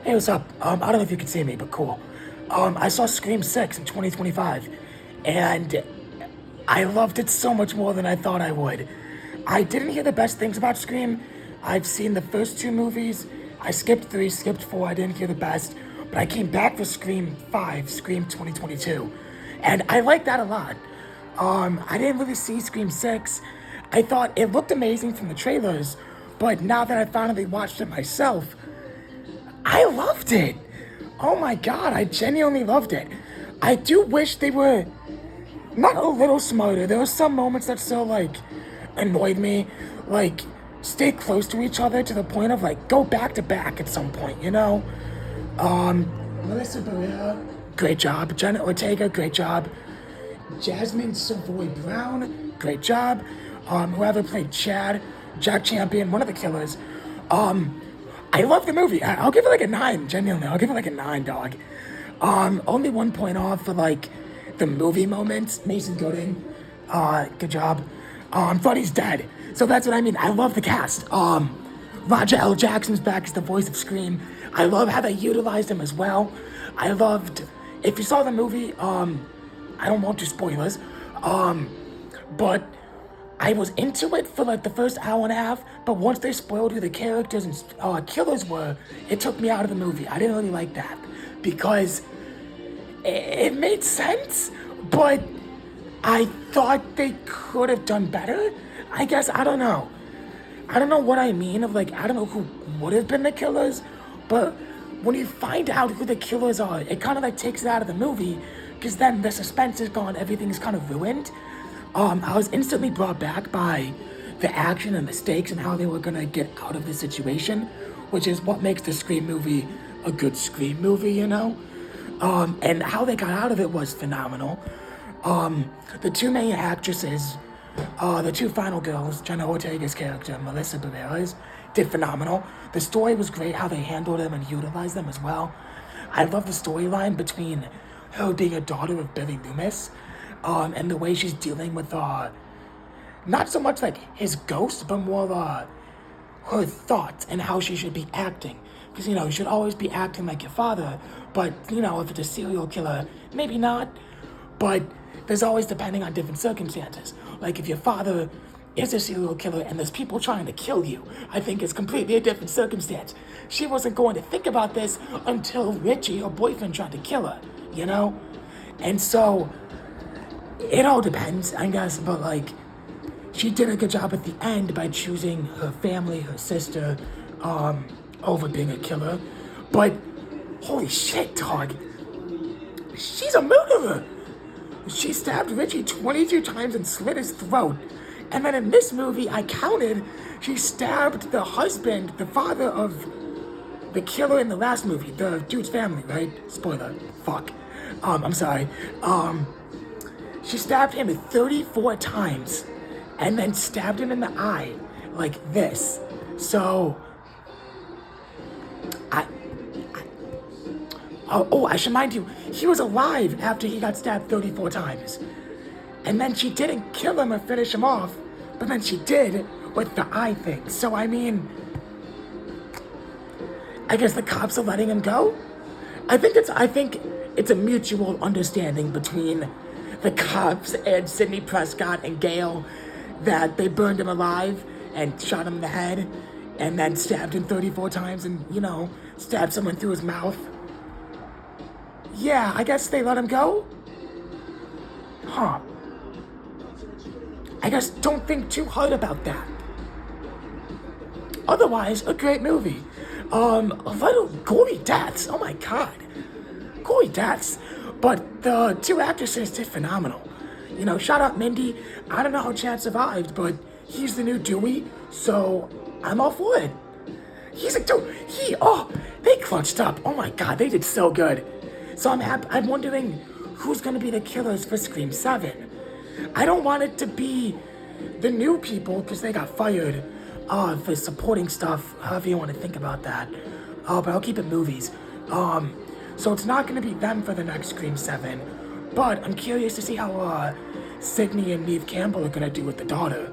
Hey, what's up? I don't know if you can see me, but cool. I saw Scream 6 in 2025, and I loved it so much more than I thought I would. I didn't hear the best things about Scream. I've seen the first two movies. I skipped 3, skipped 4. I didn't hear the best. But I came back for Scream 5, Scream 2022. And I liked that a lot. I didn't really see Scream 6. I thought it looked amazing from the trailers. But now that I finally watched it myself, I loved it. Oh my god, I genuinely loved it. I do wish they were not a little smarter. There were some moments that still annoyed me. Like, stay close to each other to the point of go back to back at some point, you know? Melissa Barrera, great job. Jenna Ortega, great job. Jasmine Savoy Brown, great job. Whoever played Chad, Jack Champion, one of the killers. I love the movie. I'll give it a 9, genuinely. I'll give it a 9, dog. Only 1 point off for the movie moments. Mason Gooding, good job. Thought he's dead. So that's what I mean. I love the cast. Roger L. Jackson's back as the voice of Scream. I love how they utilized him as well. I loved, if you saw the movie, I don't want to spoilers, but I was into it for the first hour and a half, but once they spoiled who the characters and killers were, it took me out of the movie. I didn't really like that because it made sense, but I thought they could have done better. I guess, I don't know. I don't know what I mean of I don't know who would have been the killers, but when you find out who the killers are, it kind of takes it out of the movie because then the suspense is gone, everything's kind of ruined. I was instantly brought back by the action and the stakes and how they were gonna get out of the situation, which is what makes the Scream movie a good Scream movie, you know? And how they got out of it was phenomenal. The two main actresses, the two final girls, Jenna Ortega's character and Melissa Barrera's, did phenomenal. The story was great, how they handled them and utilized them as well. I love the storyline between her being a daughter of Billy Loomis, and the way she's dealing with, not so much his ghost, but more her thoughts and how she should be acting. Because, you should always be acting like your father, but, if it's a serial killer, maybe not. But there's always depending on different circumstances. Like if your father is a serial killer and there's people trying to kill you, I think it's completely a different circumstance. She wasn't going to think about this until Richie, her boyfriend, tried to kill her, you know? And so, it all depends, I guess, but she did a good job at the end by choosing her family, her sister, over being a killer. But, holy shit, dog. She's a murderer. She stabbed Richie 22 times and slit his throat. And then in this movie, I counted, she stabbed the husband, the father of the killer in the last movie, the dude's family, right? Spoiler. Fuck. I'm sorry. She stabbed him 34 times and then stabbed him in the eye like this. So, I should mind you, he was alive after he got stabbed 34 times. And then she didn't kill him or finish him off, but then she did with the eye thing. So, I mean, I guess the cops are letting him go? I think it's a mutual understanding between the cops and Sidney Prescott and Gail that they burned him alive and shot him in the head and then stabbed him 34 times and, stabbed someone through his mouth. Yeah, I guess they let him go? Huh. I guess don't think too hard about that. Otherwise, a great movie. A little gory deaths. Oh my god. Gory deaths. But the two actresses did phenomenal. Shout out Mindy. I don't know how Chad survived, but he's the new Dewey, so I'm all for it. He's a dude. They clutched up. Oh my god, they did so good. So I'm wondering who's gonna be the killers for Scream 7. I don't want it to be the new people because they got fired for supporting stuff, however you want to think about that. But I'll keep it movies. So it's not gonna be them for the next Scream 7. But I'm curious to see how Sydney and Neve Campbell are gonna do with the daughter.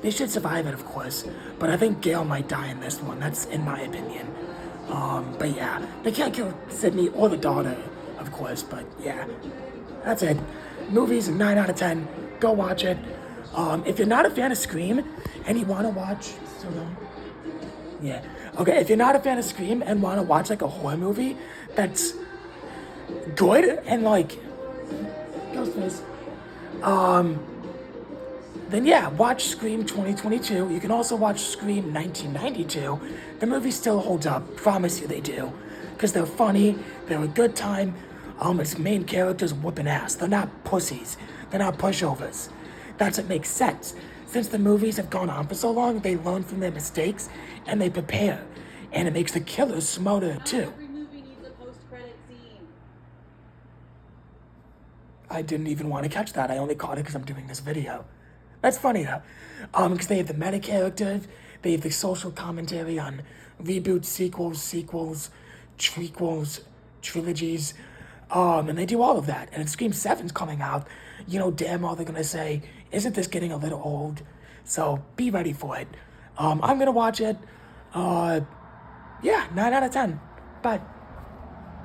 They should survive it, of course, but I think Gail might die in this one. That's in my opinion. But yeah, they can't kill Sydney or the daughter, of course. But yeah, that's it. Movies 9 out of 10. Go watch it. If you're not a fan of Scream and you want to watch, hold on. Yeah. Okay, if you're not a fan of Scream and want to watch like a horror movie that's good and like Ghostface, then yeah, watch Scream 2022. You can also watch Scream 1992. The movie still holds up. Promise you they do. Because they're funny, they're a good time. Its main characters whooping ass. They're not pussies. They're not pushovers. That's what makes sense. Since the movies have gone on for so long, they learn from their mistakes and they prepare. And it makes the killers smarter too. Every movie needs a post-credit scene. I didn't even want to catch that. I only caught it because I'm doing this video. That's funny though. Because they have the meta character, they have the social commentary on reboots, sequels, trequels, trilogies, and they do all of that. And Scream 7's coming out. You know damn well they're gonna say, isn't this getting a little old? So be ready for it. I'm gonna watch it. Yeah, 9 out of 10. Bye.